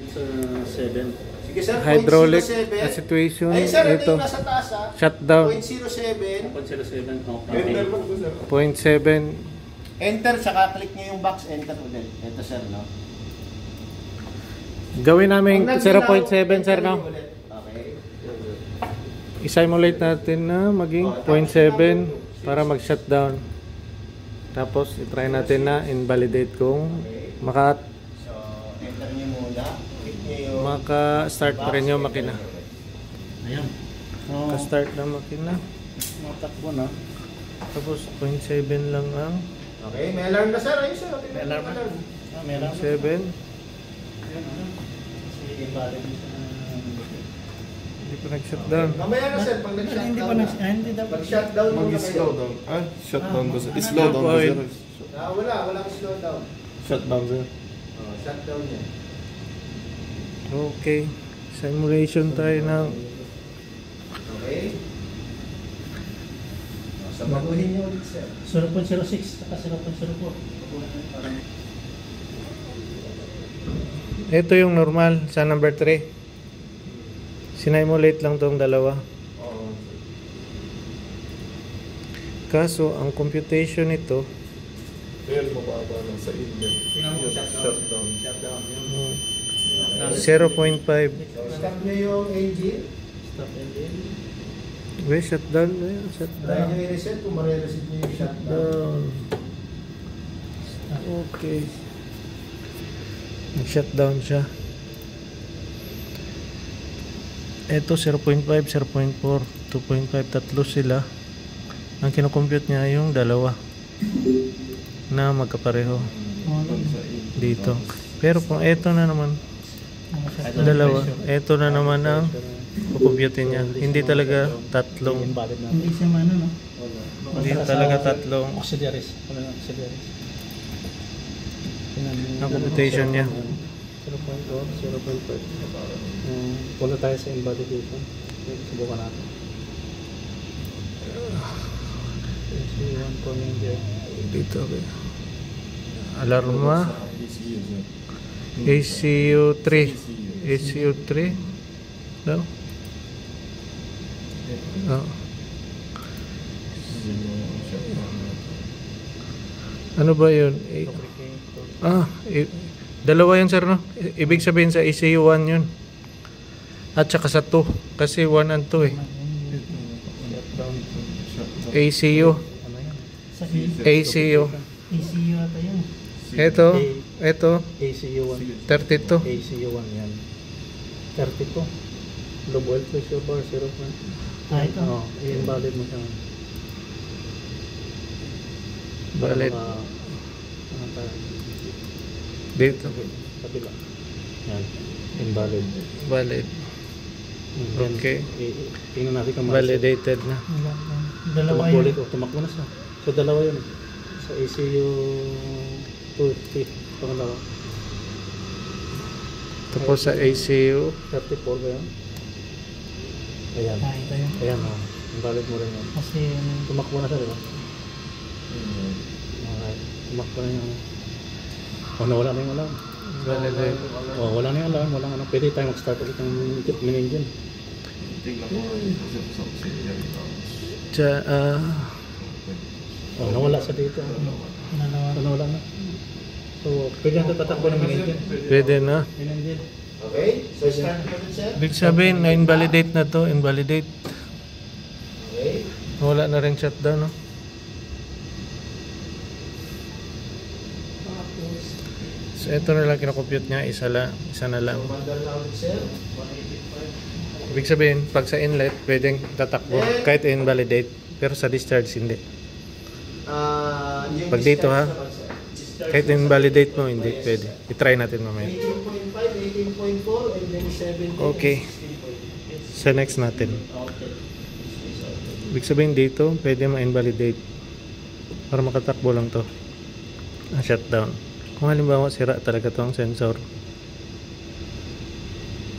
Sa 7. Sige sir, Hydraulic 0.07. situation. Ay sir, ito Ito. yung nasa taas ha. Shutdown. 0.07. 0.07. Enter Okay. mo po sir. 0.7. Enter, saka click nyo yung box, enter ulit. Ito sir, no? Gawin namin Pag 0.7 sir, enter nyo no? ulit. Okay. I-simulate natin na maging 0.7 para mag-shutdown. Tapos, i-try natin na invalidate kung So, enter nyo muna. Click nyo yung maka-start pa rin yung makina. Ayan. Oh, Maka-start ng makina. matakbo na. Tapos, 0.7 lang ang Okay, may alarm na sir. Ayun sir. May alarm na. May alarm na. 7. Sige, balik mo sa... Hindi pa nag-shutdown. Mamaya na sir, pag Hindi nag-shutdown pa na. hindi dapat. Pag-shutdown muna Mag-slow kayo. down. Ah, shutdown ba sir? Slow down ba sir? Walang slow down. Shutdown sir. Shutdown niya. Okay. Simulation tayo ng Okay. So, baguhin niyo ulit sir. 0.06 saka 0.04. ito yung normal sa number 3. Sinimulate lang tong dalawa. Oo. Kaso, ang computation nito, Ayan, mababa lang sa inlet. Shutdown. Shutdown. 0.5. So, stop niyo yung engine. Stop engine. Wait, shutdown. Try Shutdown. niyo i-reset kung ma-reset niyo yung shutdown. Okay. Nag-shutdown siya. Ito 0.5, 0.4, 2.5, tatlo sila. Ang kinocompute niya yung dalawa na magkapareho dito. Pero kung ito na naman dalawa, ito na naman ang kukumputin niya. Hindi talaga tatlong. Hindi siya no? Hindi talaga tatlong Auxiliaries. Wala auxiliaries. ang computation niya. 0.4, 0.5. Punta tayo sa invalidation. Subukan natin. AC1 coming there. Dito. Okay. Alarma. ECU sir. ACU3. ACU3. No? Oh. Ano ba yun? Dalawa yun sir, no? Ibig sabihin sa ACU1 yun. At saka sa 2. Kasi 1 and 2 eh. ACU. Sa ACU. ACU ata yun. Ito. ACU1. 32. ACU1 yan. 32. Low oil pressure bar 0. Ito? Oo. I-invalid mo siya. Valid. Dito. Kabila. Yan. Invalid. Valid. Then, Okay. tingnan natin kung Validated na. Dalawa yun. Tumakbo na siya. So dalawa yun. Sa ACU 2, pangalawa. Tapos sa ACU 34 ba yun? Ayan. Ito yun. Ayan o. Invalid mo rin yun. Kasi Tumakbo na siya, di ba? Alright. Tumakbo na yung... Oh, nawala na yung alarm. validate. Oh, wala na yung alarm. Wala na. Pwede tayo mag-start ulit ng engine. Tingnan ko sir sa auxiliary Diyan, Oh, nawala siya dito. So, nawala na. So, pwede natin tatakbo ng engine. pwede na. Engine. Okay? So, start natin sir. Ibig sabihin, na-invalidate na to. Invalidate. Okay? Wala na rin shutdown, no? So, ito na lang kinakompute niya. Isa na lang. Mandal na ulit sir. 185. Ibig sabihin, pag sa inlet, pwedeng tatakbo. Kahit invalidate. Pero sa discharge, hindi. Yung Pag dito, ha? discharge naman, sir. Discharge Kahit naman, invalidate mo, sir. hindi Yes, pwede. sir. I-try natin mamaya. 18.5, 18.4, and then 17. Okay. Sa next natin. Okay. Ibig sabihin dito, pwede ma-invalidate. Para makatakbo lang to. Ang shutdown. Kung halimbawa sira talaga to ang sensor,